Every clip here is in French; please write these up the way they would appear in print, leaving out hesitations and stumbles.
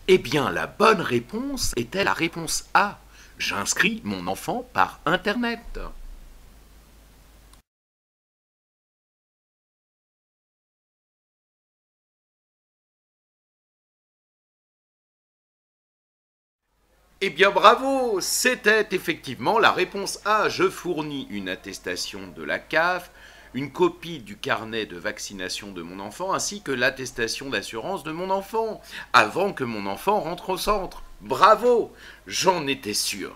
Eh bien, la bonne réponse était la réponse A. J'inscris mon enfant par Internet. Eh bien bravo, c'était effectivement la réponse A. Je fournis une attestation de la CAF, une copie du carnet de vaccination de mon enfant, ainsi que l'attestation d'assurance de mon enfant, avant que mon enfant rentre au centre. Bravo, j'en étais sûr.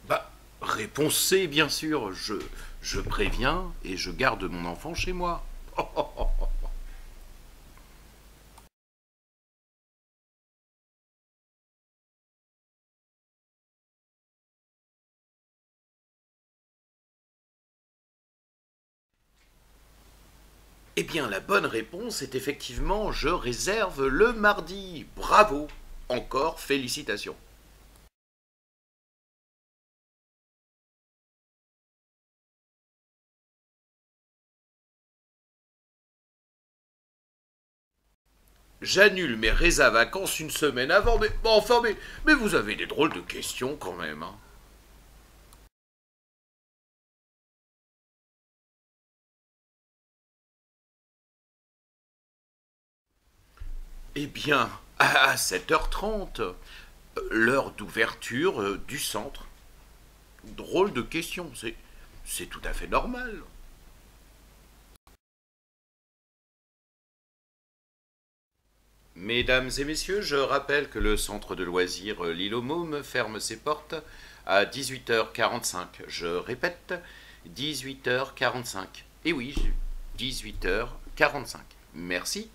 Bah, réponse C, bien sûr. Je préviens et je garde mon enfant chez moi. Eh bien, la bonne réponse est effectivement je réserve le mardi. Bravo. Encore félicitations. J'annule mes résas vacances une semaine avant, mais bon, enfin, mais vous avez des drôles de questions quand même. Hein. Eh bien, à 7h30, l'heure d'ouverture du centre. Drôle de question, c'est tout à fait normal. Mesdames et messieurs, je rappelle que le centre de loisirs L'Île aux Mômes ferme ses portes à 18h45. Je répète, 18h45. Et oui, 18h45. Merci.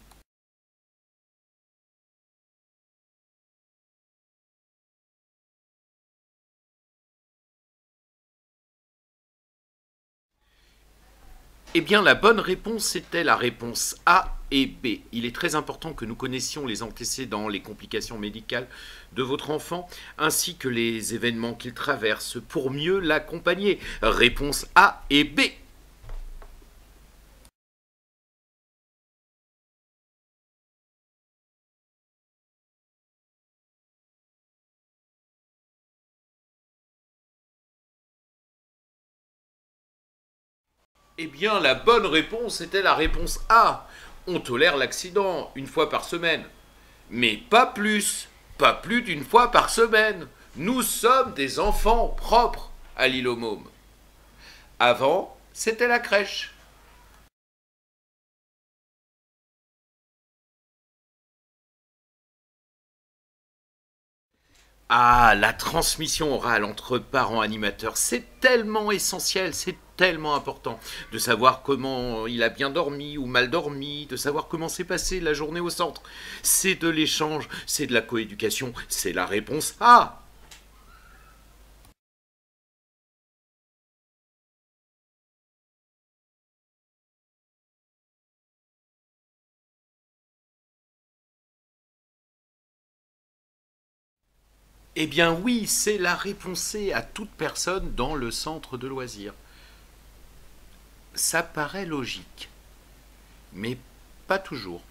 Eh bien, la bonne réponse était la réponse A et B. Il est très important que nous connaissions les antécédents, les complications médicales de votre enfant, ainsi que les événements qu'il traverse pour mieux l'accompagner. Réponse A et B. Eh bien, la bonne réponse était la réponse A. On tolère l'accident une fois par semaine. Mais pas plus. Pas plus d'une fois par semaine. Nous sommes des enfants propres à l'île aux Mômes. Avant, c'était la crèche. Ah, la transmission orale entre parents animateurs, c'est tellement essentiel, c'est tellement important de savoir comment il a bien dormi ou mal dormi, de savoir comment s'est passée la journée au centre. C'est de l'échange, c'est de la coéducation, c'est la réponse A. Eh bien oui, c'est la réponse C à toute personne dans le centre de loisirs. Ça paraît logique, mais pas toujours.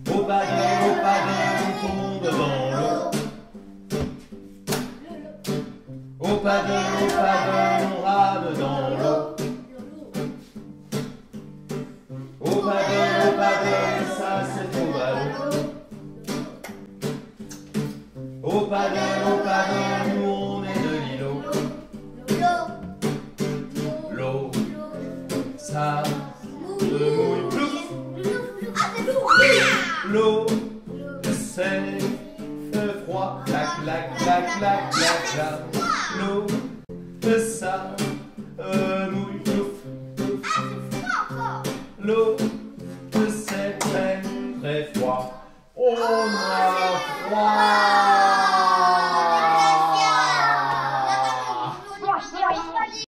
Au padel, on tombe dans l'eau. Au padel, on rame dans l'eau. Au padel, ça c'est trop ballot. Au padel, nous on est de l'îlot. L'eau, ça se mouille plouf. L'eau, c'est feu froid, clac, clac, clac, clac, clac, clac. L'eau, ça mouille plouf. L'eau, c'est très, très froid. On a froid.